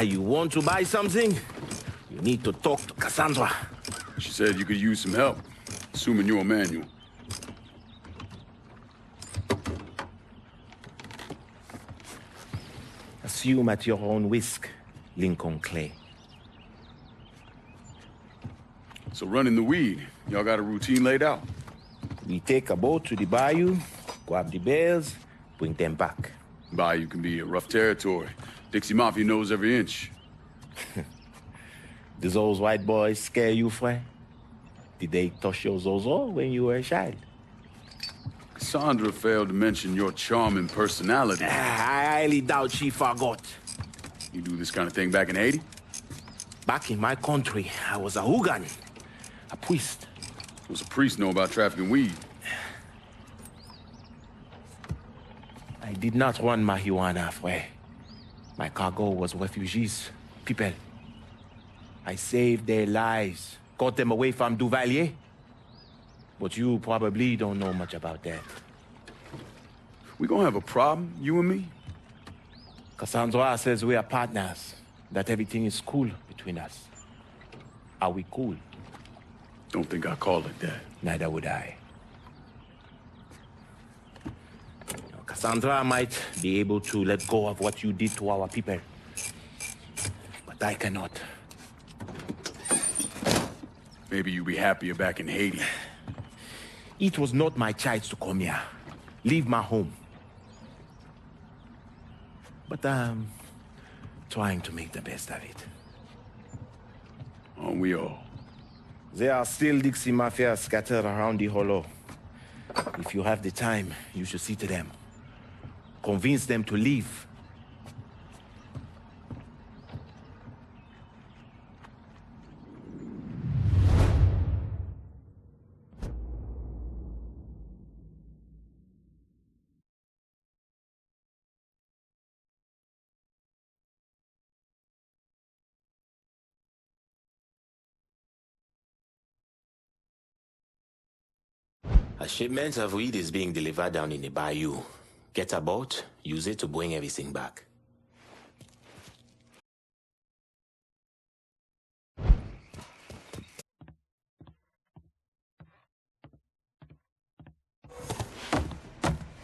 You want to buy something? You need to talk to Cassandra. She said you could use some help, assuming you're a manual. Assume at your own risk, Lincoln Clay. So running the weed, y'all got a routine laid out? We take a boat to the bayou, grab the bears, bring them back. Bayou can be a rough territory. Dixie Mafia knows every inch. Do those white boys scare you, Fred? Did they touch your zozo when you were a child? Cassandra failed to mention your charming personality. I highly doubt she forgot. You do this kind of thing back in Haiti? Back in my country, I was a hooligan, a priest. What's a priest know about trafficking weed? I did not run marijuana, Fred. My cargo was refugees, people. I saved their lives, got them away from Duvalier. But you probably don't know much about that. We gonna have a problem, you and me? Cassandra says we are partners, that everything is cool between us. Are we cool? Don't think I call it that. Neither would I. Cassandra might be able to let go of what you did to our people. But I cannot. Maybe you'd be happier back in Haiti. It was not my choice to come here. Leave my home. But I'm trying to make the best of it. Aren't we all? There are still Dixie Mafia scattered around the hollow. If you have the time, you should see to them. Convince them to leave. A shipment of weed is being delivered down in the bayou. Get a boat, use it to bring everything back.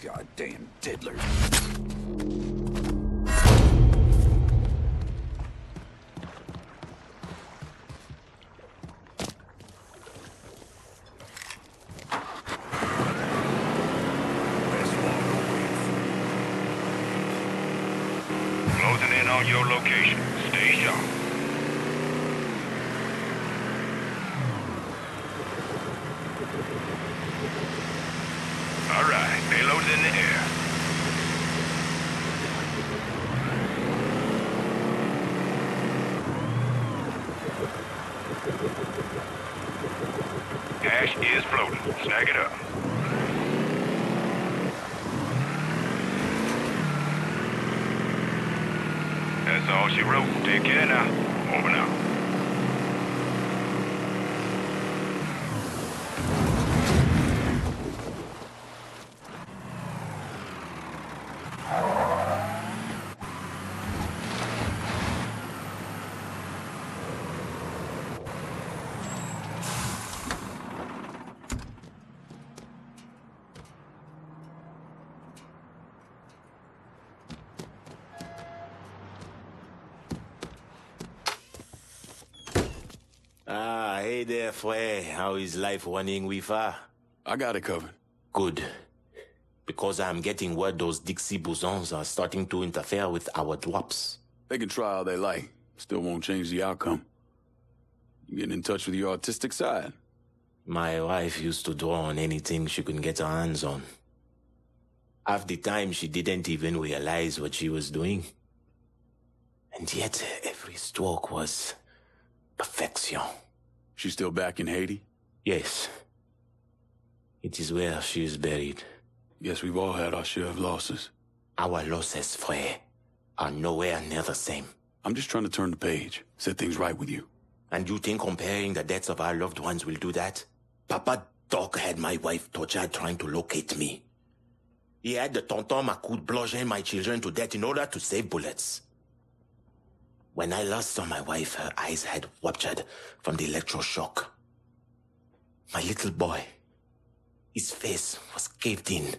Goddamn diddlers. Closing in on your location. Stay sharp. All right, payload's in the air. Cash is floating. Snag it up. That's all she wrote. Take care now. Over now. Hey there, Fred. How is life running with her? I got it covered. Good. Because I'm getting word those Dixie Bouzons are starting to interfere with our drops. They can try all they like. Still won't change the outcome. You getting in touch with your artistic side? My wife used to draw on anything she could get her hands on. Half the time, she didn't even realize what she was doing. And yet, every stroke was perfection. She's still back in Haiti? Yes. It is where she is buried. Guess we've all had our share of losses. Our losses, Fred, are nowhere near the same. I'm just trying to turn the page, set things right with you. And you think comparing the deaths of our loved ones will do that? Papa Doc had my wife tortured trying to locate me. He had the tonton Macoute bludgeon my children to death in order to save bullets. When I last saw my wife, her eyes had ruptured from the electroshock. My little boy, his face was caved in.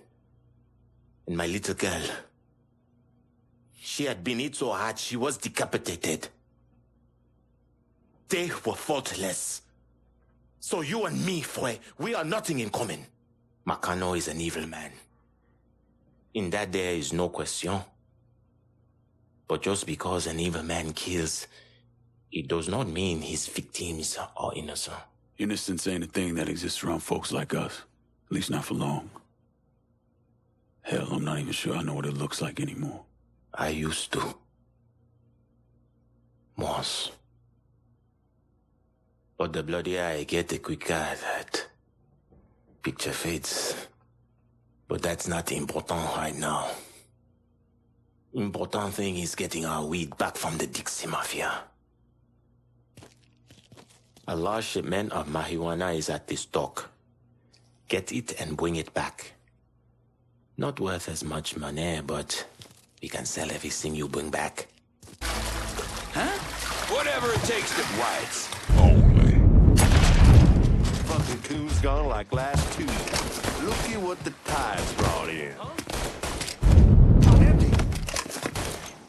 And my little girl, she had been hit so hard she was decapitated. They were faultless. So you and me, Fue, we are nothing in common. Makano is an evil man. In that there is no question. But just because an evil man kills, it does not mean his victims are innocent. Innocence ain't a thing that exists around folks like us. At least not for long. Hell, I'm not even sure I know what it looks like anymore. I used to. Once. But the bloodier I get, the quicker that picture fades. But that's not important right now. Important thing is getting our weed back from the Dixie Mafia. A large shipment of marijuana is at this dock. Get it and bring it back. Not worth as much money, but we can sell everything you bring back. Huh? Whatever it takes to... Whites only. Fucking coon's gone like last Tuesday. Looky what the tide's brought in. Huh?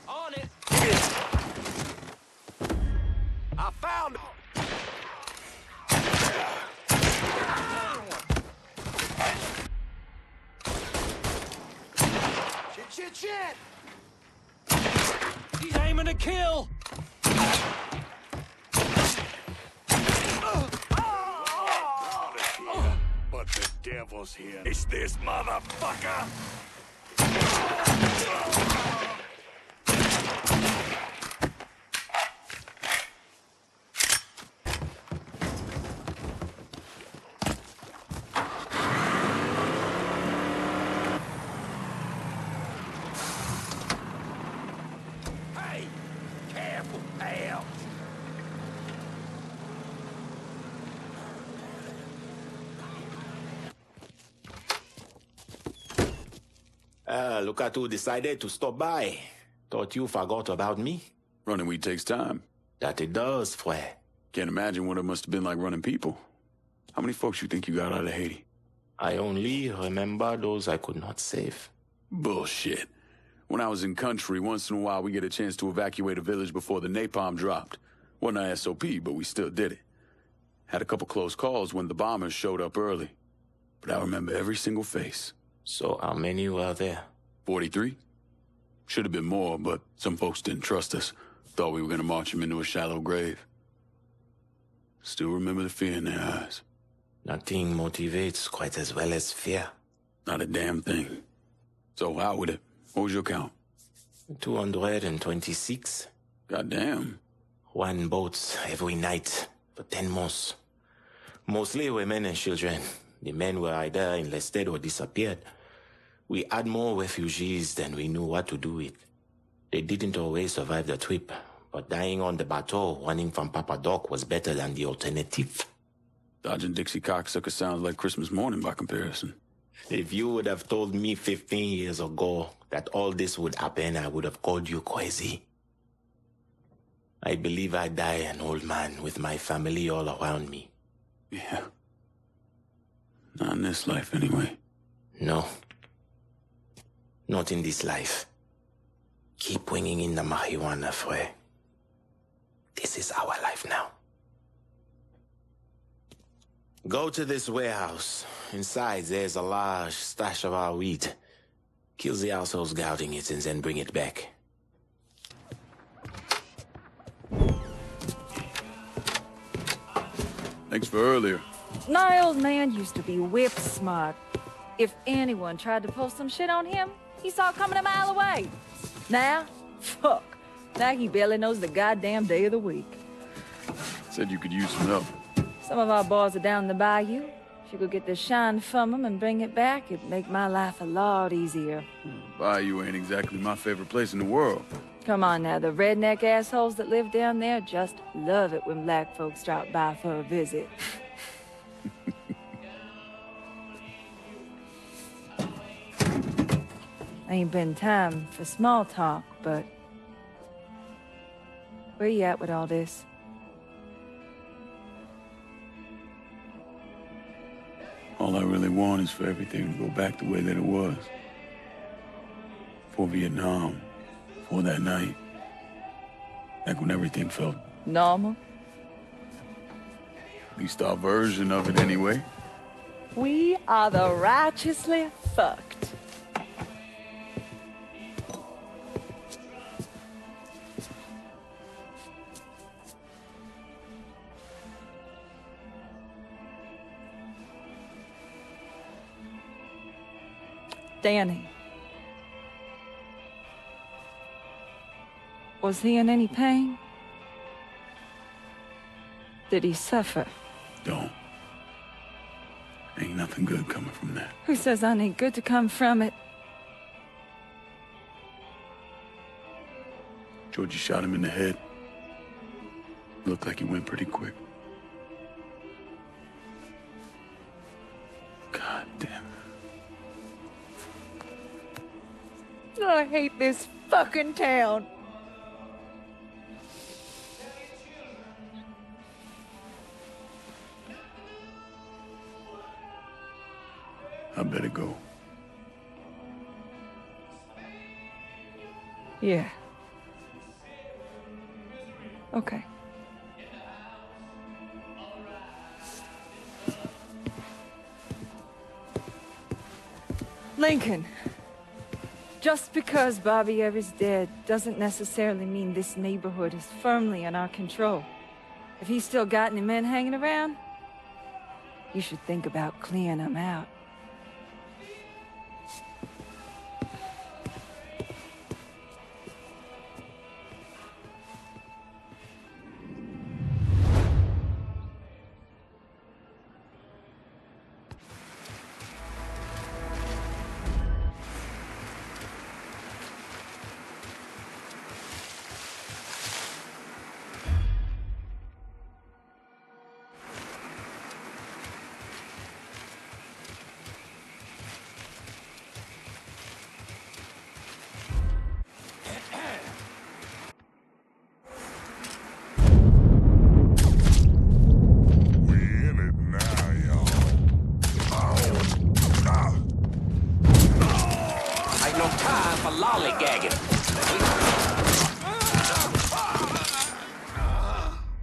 On it. I found it. Shit! He's aiming to kill! But the devil's here. It's this motherfucker! Look at who decided to stop by. Thought you forgot about me. Running weed takes time. That it does, Fue. Can't imagine what it must have been like running people. How many folks you think you got out of Haiti? I only remember those I could not save. Bullshit. When I was in country, once in a while we get a chance to evacuate a village before the napalm dropped. Wasn't a SOP, but we still did it. Had a couple close calls when the bombers showed up early. But I remember every single face. So how many were there? 43? Should have been more, but some folks didn't trust us. Thought we were gonna march them into a shallow grave. Still remember the fear in their eyes. Nothing motivates quite as well as fear. Not a damn thing. So how with it? What was your count? 226. Goddamn. One boat every night for 10 months. Mostly women and children. The men were either enlisted or disappeared. We had more refugees than we knew what to do with. They didn't always survive the trip, but dying on the bateau running from Papa Doc was better than the alternative. Dodging Dixie cocksucker sounds like Christmas morning by comparison. If you would have told me 15 years ago that all this would happen, I would have called you crazy. I believe I die an old man with my family all around me. Yeah. Not in this life, anyway. No. Not in this life. Keep bringing in the marijuana, Fue. This is our life now. Go to this warehouse. Inside, there's a large stash of our weed. Kill the assholes scouting it and then bring it back. Thanks for earlier. My old man used to be whip smart. If anyone tried to pull some shit on him, he saw it coming a mile away. Now, fuck. Now he barely knows the goddamn day of the week. Said you could use some help. Some of our boys are down the bayou. If you could get the shine from them and bring it back, it'd make my life a lot easier. Bayou ain't exactly my favorite place in the world. Come on now, the redneck assholes that live down there just love it when black folks drop by for a visit. Ain't been time for small talk, but Where you at with all this? All I really want is for everything to go back the way that it was. For Vietnam. For that night. Back when everything felt... Normal? At least our version of it anyway. We are the righteously fucked. Danny. Was he in any pain? Did he suffer? Don't. Ain't nothing good coming from that. Who says I need good to come from it? Georgie shot him in the head. Looked like he went pretty quick. God damn. I hate this fucking town. I better go. Yeah. Okay. Lincoln. Just because Bobby Ever's dead doesn't necessarily mean this neighborhood is firmly in our control. If he's still got any men hanging around, you should think about clearing them out.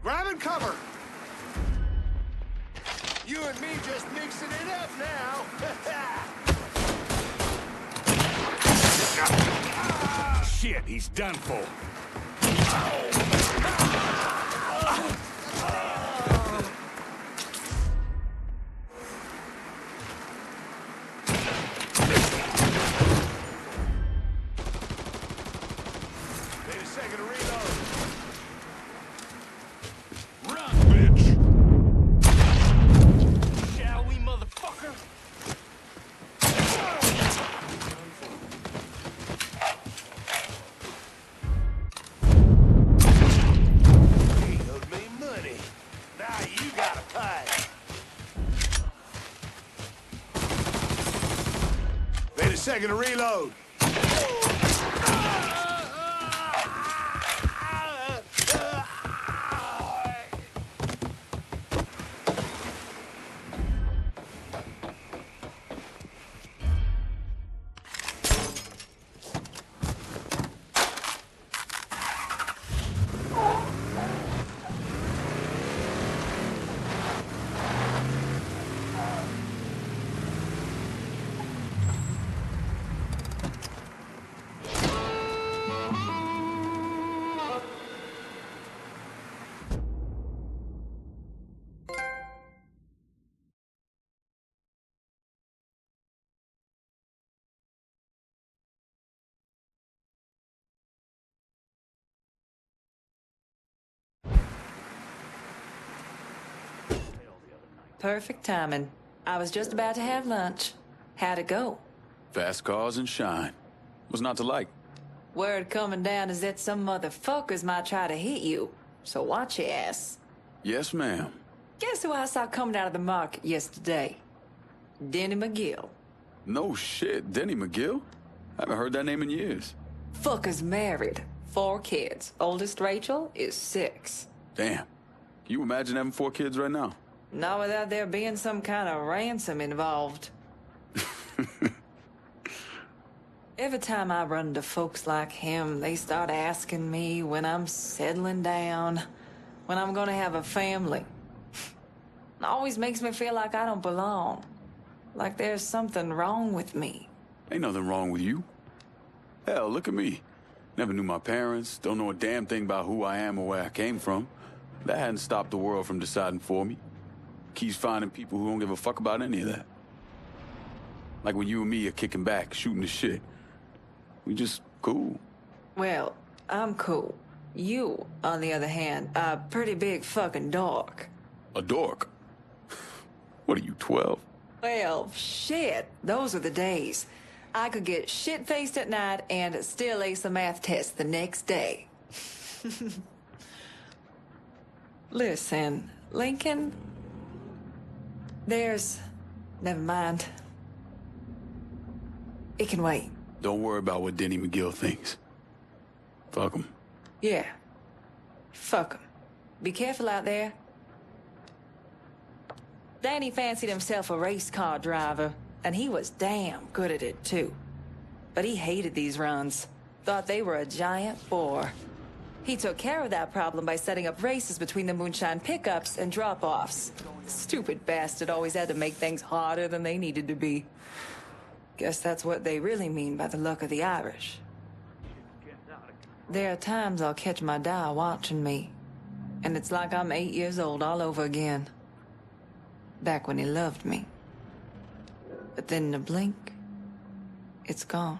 Grabbing cover! You and me just mixing it up now. Shit, he's done for. Wait a second to reload. Run, bitch! Shall we, motherfucker? He owed me money. Now you gotta pay. Wait a second to reload. Perfect timing. I was just about to have lunch. How'd it go? Fast cars and shine. What's not to like? Word coming down is that some motherfuckers might try to hit you. So watch your ass. Yes, ma'am. Guess who I saw coming out of the market yesterday? Denny McGill. No shit, Denny McGill? I haven't heard that name in years. Fucker's married. 4 kids. Oldest Rachel is 6. Damn. Can you imagine having 4 kids right now? Not without there being some kind of ransom involved. Every time I run into folks like him, they start asking me when I'm settling down, when I'm gonna have a family. It always makes me feel like I don't belong. Like there's something wrong with me. Ain't nothing wrong with you. Hell, look at me. Never knew my parents, don't know a damn thing about who I am or where I came from. That hadn't stopped the world from deciding for me. Keeps finding people who don't give a fuck about any of that. Like when you and me are kicking back, shooting the shit. We just cool. Well, I'm cool. You, on the other hand, are a pretty big fucking dork. A dork? What are you, 12? Well, shit, those are the days. I could get shit-faced at night and still ace a math test the next day. Listen, Lincoln, never mind. It can wait. Don't worry about what Denny McGill thinks. Fuck him. Yeah. Fuck him. Be careful out there. Danny fancied himself a race car driver, and he was damn good at it, too. But he hated these runs. Thought they were a giant bore. He took care of that problem by setting up races between the moonshine pickups and drop-offs. Stupid bastard always had to make things harder than they needed to be. Guess that's what they really mean by the luck of the Irish. There are times I'll catch my dad watching me, and it's like I'm 8 years old all over again. Back when he loved me. But then in a blink, it's gone.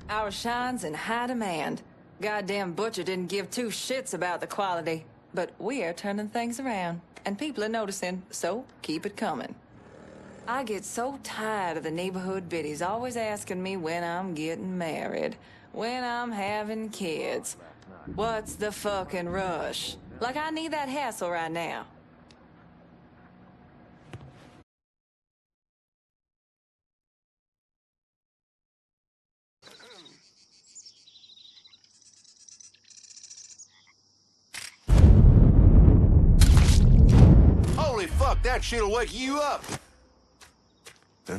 Our shine's in high demand. Goddamn butcher didn't give 2 shits about the quality. But we're turning things around, and people are noticing, so keep it coming. I get so tired of the neighborhood biddies always asking me when I'm getting married, when I'm having kids. What's the fucking rush? Like I need that hassle right now. Holy fuck, that shit'll wake you up! Huh?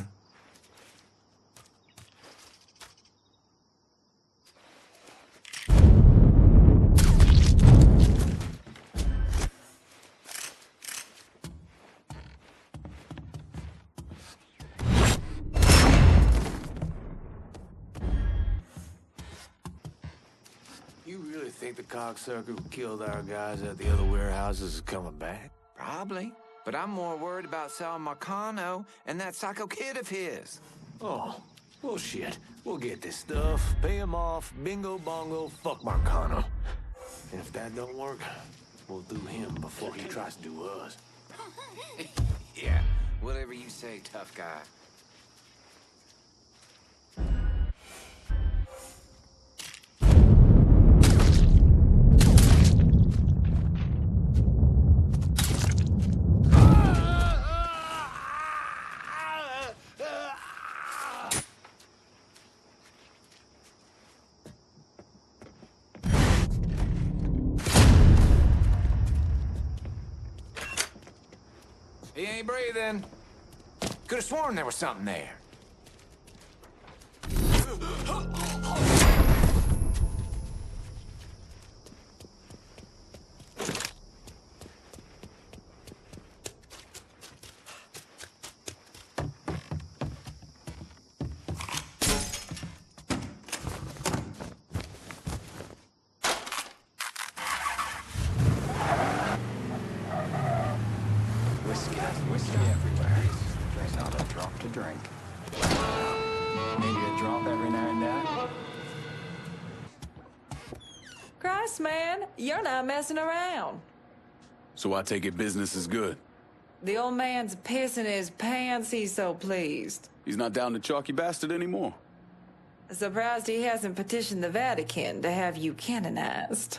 You really think the cocksucker who killed our guys at the other warehouses is coming back? Probably. But I'm more worried about Sal Marcano and that psycho kid of his. Oh, bullshit. We'll get this stuff, pay him off, bingo bongo, fuck Marcano. And if that don't work, we'll do him before he tries to do us. Yeah, whatever you say, tough guy. He ain't breathing. Could have sworn there was something there. Whiskey everywhere. There's not a drop to drink. Maybe a drop every now and then. Christ, man, you're not messing around. So I take it business is good. The old man's pissing his pants, he's so pleased. He's not down the chalky bastard anymore. Surprised he hasn't petitioned the Vatican to have you canonized.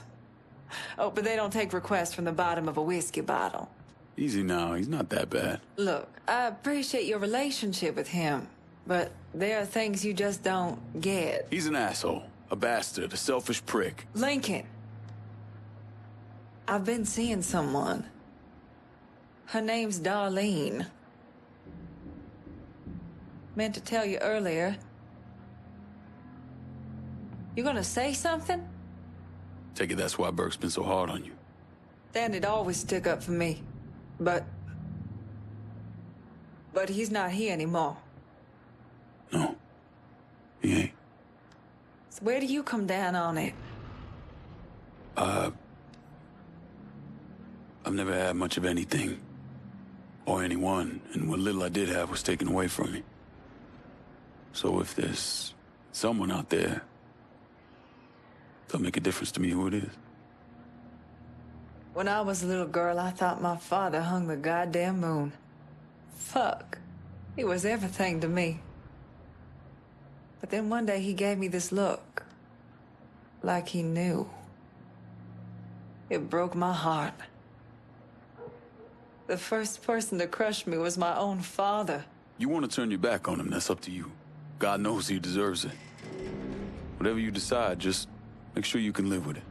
Oh, but they don't take requests from the bottom of a whiskey bottle. Easy now, he's not that bad. Look, I appreciate your relationship with him, but there are things you just don't get. He's an asshole. A bastard, a selfish prick. Lincoln. I've been seeing someone. Her name's Darlene. Meant to tell you earlier. You gonna say something? Take it that's why Burke's been so hard on you. Dan'd always stick up for me. But he's not here anymore. No. He ain't. So where do you come down on it? I've never had much of anything. Or anyone, and what little I did have was taken away from me. So if there's someone out there, doesn't make a difference to me who it is. When I was a little girl, I thought my father hung the goddamn moon. Fuck. He was everything to me. But then one day he gave me this look. Like he knew. It broke my heart. The first person to crush me was my own father. You want to turn your back on him, that's up to you. God knows he deserves it. Whatever you decide, just make sure you can live with it.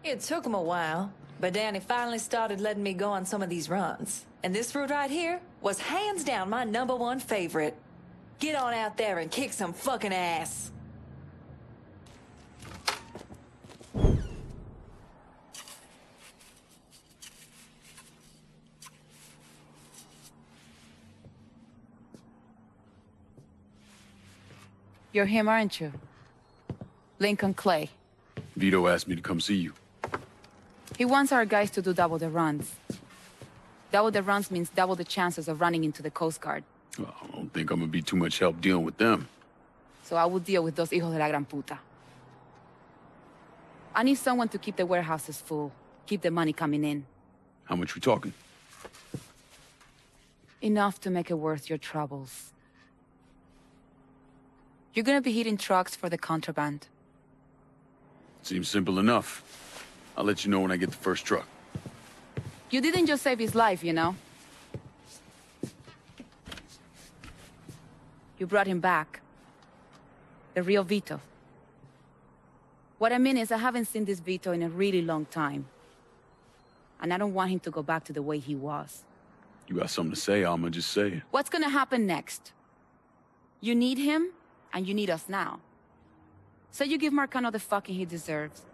It took him a while, but Danny finally started letting me go on some of these runs. And this route right here was hands down my #1 favorite. Get on out there and kick some fucking ass. You're him, aren't you? Lincoln Clay. Vito asked me to come see you. He wants our guys to do double the runs. Double the runs means double the chances of running into the Coast Guard. Well, I don't think I'm gonna be too much help dealing with them. So I will deal with those hijos de la gran puta. I need someone to keep the warehouses full, keep the money coming in. How much we talking? Enough to make it worth your troubles. You're gonna be hitting trucks for the contraband. Seems simple enough. I'll let you know when I get the first truck. You didn't just save his life, you know? You brought him back. The real Vito. What I mean is I haven't seen this Vito in a really long time. And I don't want him to go back to the way he was. You got something to say, I'ma just say it. What's gonna happen next? You need him, and you need us now. So you give Marcano the fucking he deserves.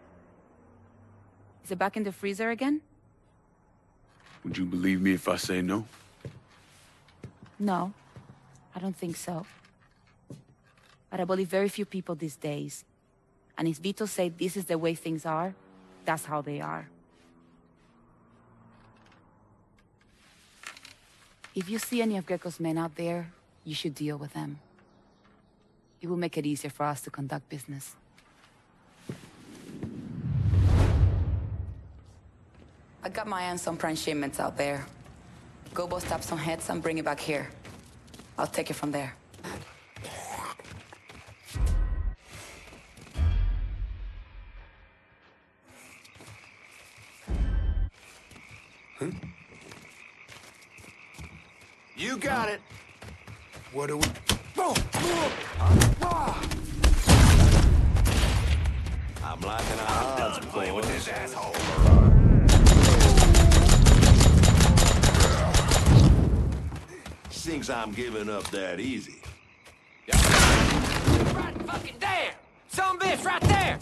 Is it back in the freezer again? Would you believe me if I say no? No, I don't think so. But I believe very few people these days. And if Vito said this is the way things are, that's how they are. If you see any of Greco's men out there, you should deal with them. It will make it easier for us to conduct business. I got my hands on prime shipments out there. Go bust up some heads and bring it back here. I'll take it from there. You got it. What do we... I'm liking our odds, Play with this asshole. Thinks I'm giving up that easy. Right fucking there! Some bitch right there!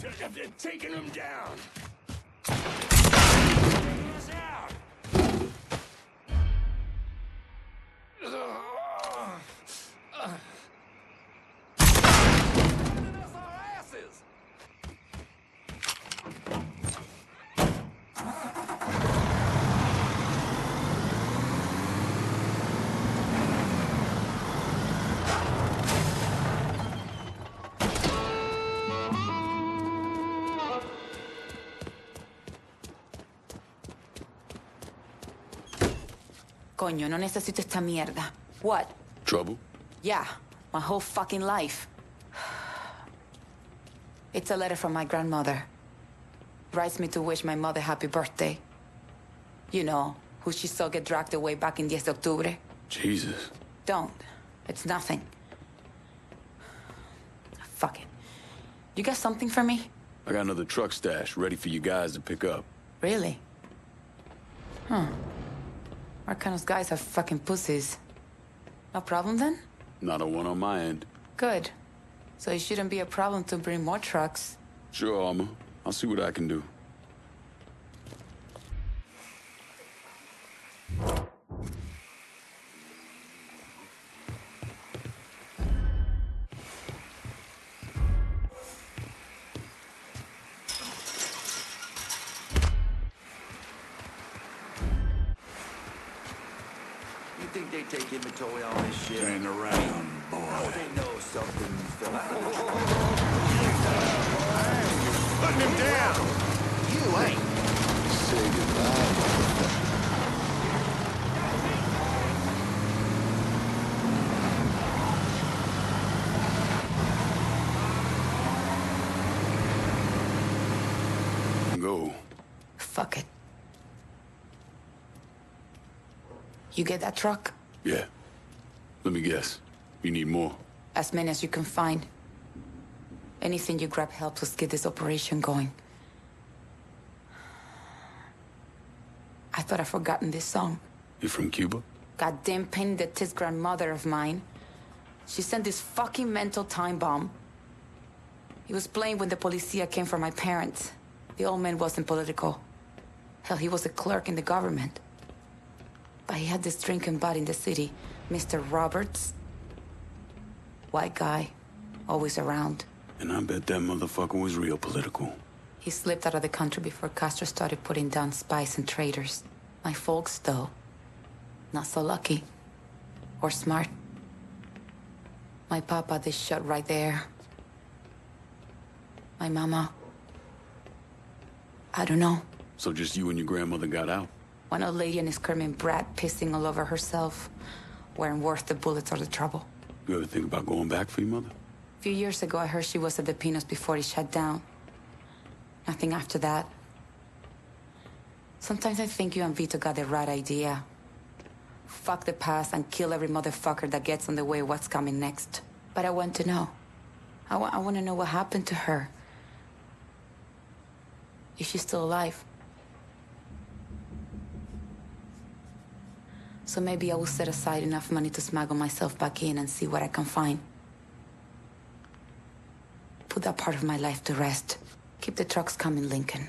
Taking him down. Coño, no necesito esta mierda. What? Trouble? Yeah, my whole fucking life. It's a letter from my grandmother. Writes me to wish my mother happy birthday. You know, who she saw get dragged away back in 10 de octubre. Jesus. Don't. It's nothing. You got something for me? I got another truck stash ready for you guys to pick up. Really? Huh. Arcano's guys are fucking pussies. No problem then? Not a one on my end. Good. So it shouldn't be a problem to bring more trucks. Sure, Alma. I'll see what I can do. You think they take inventory on this shit? Turn around, boy. Oh, they know something's Putting him down! You ain't. Say goodbye, motherfucker. Go. Fuck it. You get that truck? Yeah. Let me guess. You need more? As many as you can find. Anything you grab helps us get this operation going. I thought I'd forgotten this song. You from Cuba? Goddamn pain in the tits grandmother of mine. She sent this fucking mental time bomb. He was playing when the policia came for my parents. The old man wasn't political. Hell, he was a clerk in the government. But he had this drinking bud in the city, Mr. Roberts. White guy, always around. And I bet that motherfucker was real political. He slipped out of the country before Castro started putting down spies and traitors. My folks, though, not so lucky. Or smart. My papa, they shot right there. My mama, I don't know. So just you and your grandmother got out? One old lady and a screaming brat pissing all over herself weren't worth the bullets or the trouble. You ever think about going back for your mother? A few years ago, I heard she was at the Pinos before it shut down. Nothing after that. Sometimes I think you and Vito got the right idea. Fuck the past and kill every motherfucker that gets on the way of what's coming next. But I want to know. I want to know what happened to her. If she's still alive. So maybe I will set aside enough money to smuggle myself back in and see what I can find. Put that part of my life to rest. Keep the trucks coming, Lincoln.